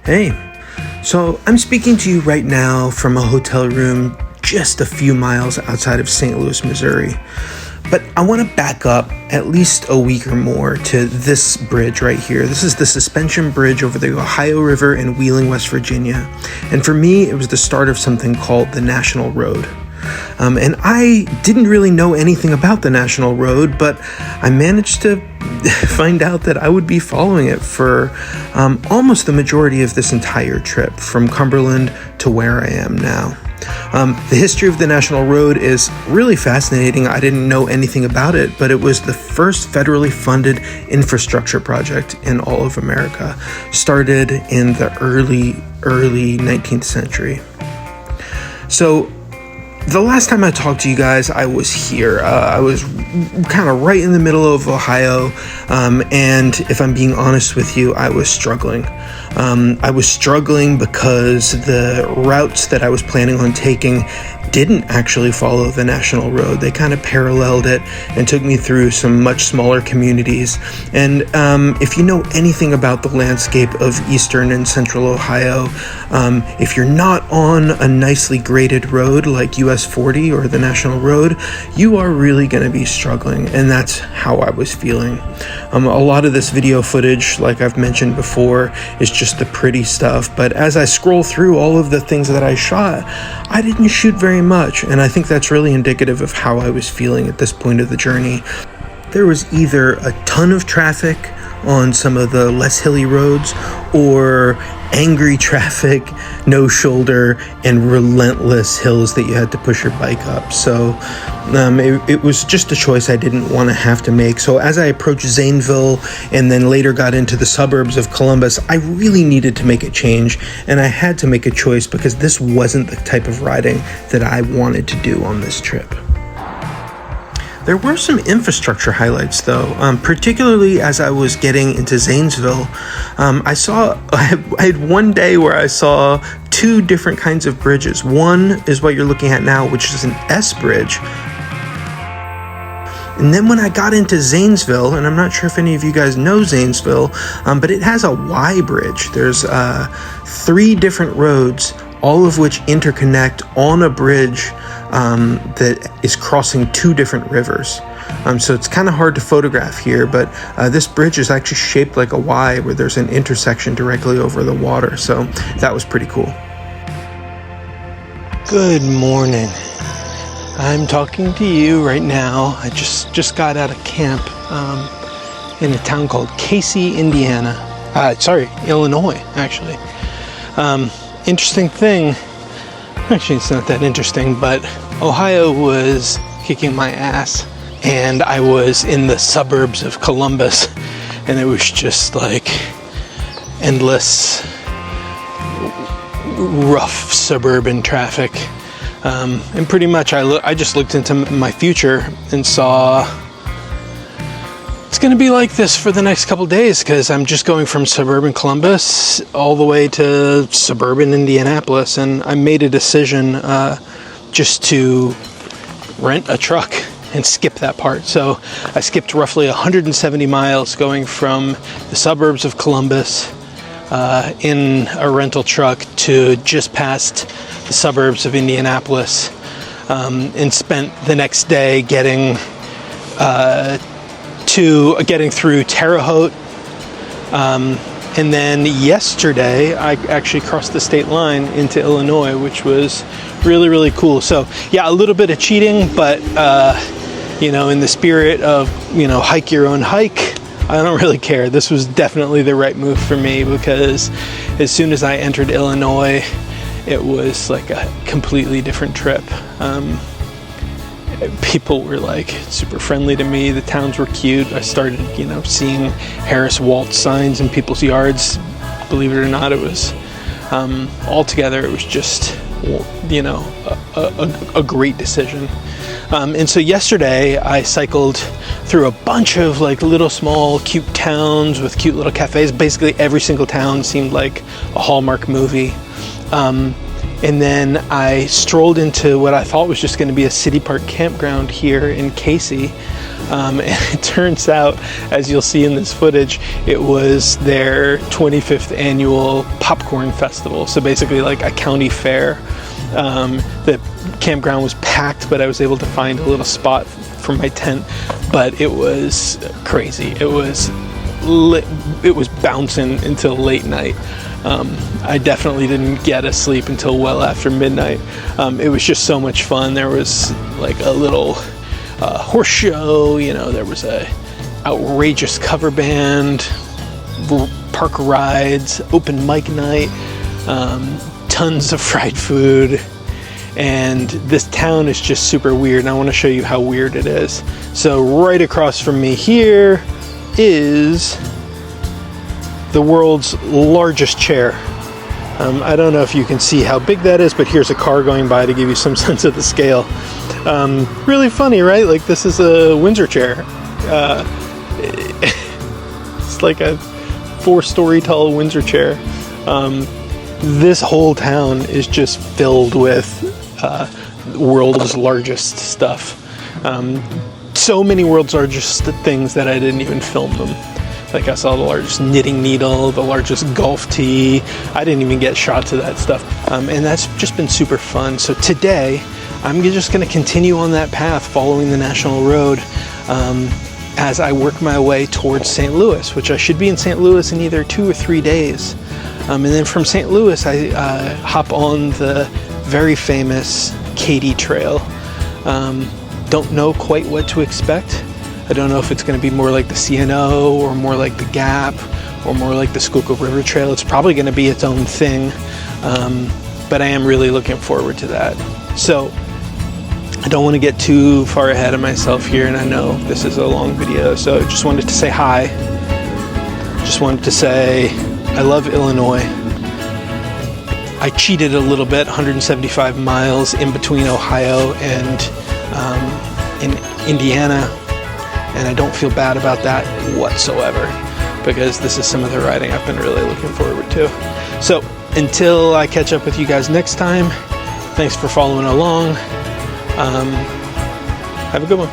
Hey, so I'm speaking to you right now from a hotel room just a few miles outside of St. Louis, Missouri. But I want to back up at least a week or more to this bridge right here. This is the suspension bridge over the Ohio River in Wheeling, West Virginia. And for me, it was the start of something called the National Road. And I didn't really know anything about the National Road, but I managed to find out that I would be following it for almost the majority of this entire trip, from Cumberland to where I am now. The history of the National Road is really fascinating. I didn't know anything about it, but it was the first federally funded infrastructure project in all of America, started in the early 19th century. So the last time I talked to you guys, I was here. I was kind of right in the middle of Ohio, and if I'm being honest with you, I was struggling. I was struggling because the routes that I was planning on taking didn't actually follow the National Road. They kind of paralleled it and took me through some much smaller communities. And if you know anything about the landscape of eastern and central Ohio, if you're not on a nicely graded road like US 40 or the National Road, you are really going to be struggling. And that's how I was feeling. A lot of this video footage, like I've mentioned before, is just the pretty stuff. But as I scroll through all of the things that I shot, I didn't shoot very much, and I think that's really indicative of how I was feeling at this point of the journey. There was either a ton of traffic on some of the less hilly roads, or angry traffic, no shoulder, and relentless hills that you had to push your bike up. So it was just a choice I didn't want to have to make. So as I approached Zanesville and then later got into the suburbs of Columbus, I really needed to make a change, and I had to make a choice because this wasn't the type of riding that I wanted to do on this trip. There were some infrastructure highlights, though, particularly as I was getting into Zanesville. I had one day where I saw two different kinds of bridges. One is what you're looking at now, which is an S bridge. And then when I got into Zanesville, and I'm not sure if any of you guys know Zanesville, but it has a Y bridge. There's 3 different roads, all of which interconnect on a bridge that is crossing 2 different rivers. So it's kind of hard to photograph here, but this bridge is actually shaped like a Y, where there's an intersection directly over the water. So that was pretty cool. Good morning. I'm talking to you right now. I just got out of camp in a town called Katy, Illinois, actually. Interesting thing. Actually, it's not that interesting, but Ohio was kicking my ass, and I was in the suburbs of Columbus, and it was just like endless, rough suburban traffic. And pretty much I just looked into my future and saw it's going to be like this for the next couple days, because I'm just going from suburban Columbus all the way to suburban Indianapolis, and I made a decision just to rent a truck and skip that part. So I skipped roughly 170 miles going from the suburbs of Columbus in a rental truck to just past the suburbs of Indianapolis, and spent the next day getting through Terre Haute, and then yesterday I actually crossed the state line into Illinois, which was really, really cool. So yeah, a little bit of cheating, but in the spirit of hike your own hike, I don't really care. This was definitely the right move for me, because as soon as I entered Illinois, it was like a completely different trip. People were like super friendly to me. The towns were cute. I started, seeing Harris Waltz signs in people's yards. Believe it or not, it was altogether, it was just, a great decision. And so yesterday I cycled through a bunch of like little small cute towns with cute little cafes. Basically every single town seemed like a Hallmark movie. And then I strolled into what I thought was just going to be a city park campground here in Casey. And it turns out, as you'll see in this footage, it was their 25th annual popcorn festival. So basically like a county fair. The campground was packed, but I was able to find a little spot for my tent. But it was crazy. It was bouncing until late night. I definitely didn't get a sleep until well after midnight. It was just so much fun. There was like a little horse show, you know, there was a outrageous cover band, park rides, open mic night, tons of fried food, and this town is just super weird, and I want to show you how weird it is. So right across from me here is the world's largest chair. I don't know if you can see how big that is, but here's a car going by to give you some sense of the scale. Really funny, right? Like, this is a Windsor chair. It's like a 4-story tall Windsor chair. This whole town is just filled with world's largest stuff. So many world's largest things that I didn't even film them. Like, I saw the largest knitting needle, the largest golf tee. I didn't even get shots of that stuff. And that's just been super fun. So today, I'm just going to continue on that path, following the National Road, as I work my way towards St. Louis, which I should be in St. Louis in either 2 or 3 days. And then from St. Louis, I hop on the very famous Katy Trail. Don't know quite what to expect. I don't know if it's going to be more like the CNO or more like the Gap or more like the Schuylkill River Trail. It's probably going to be its own thing, but I am really looking forward to that. So I don't want to get too far ahead of myself here, and I know this is a long video, so I just wanted to say hi. Just wanted to say I love Illinois. I cheated a little bit, 175 miles in between Ohio and in Indiana. And I don't feel bad about that whatsoever, because this is some of the riding I've been really looking forward to. So until I catch up with you guys next time, thanks for following along. Have a good one.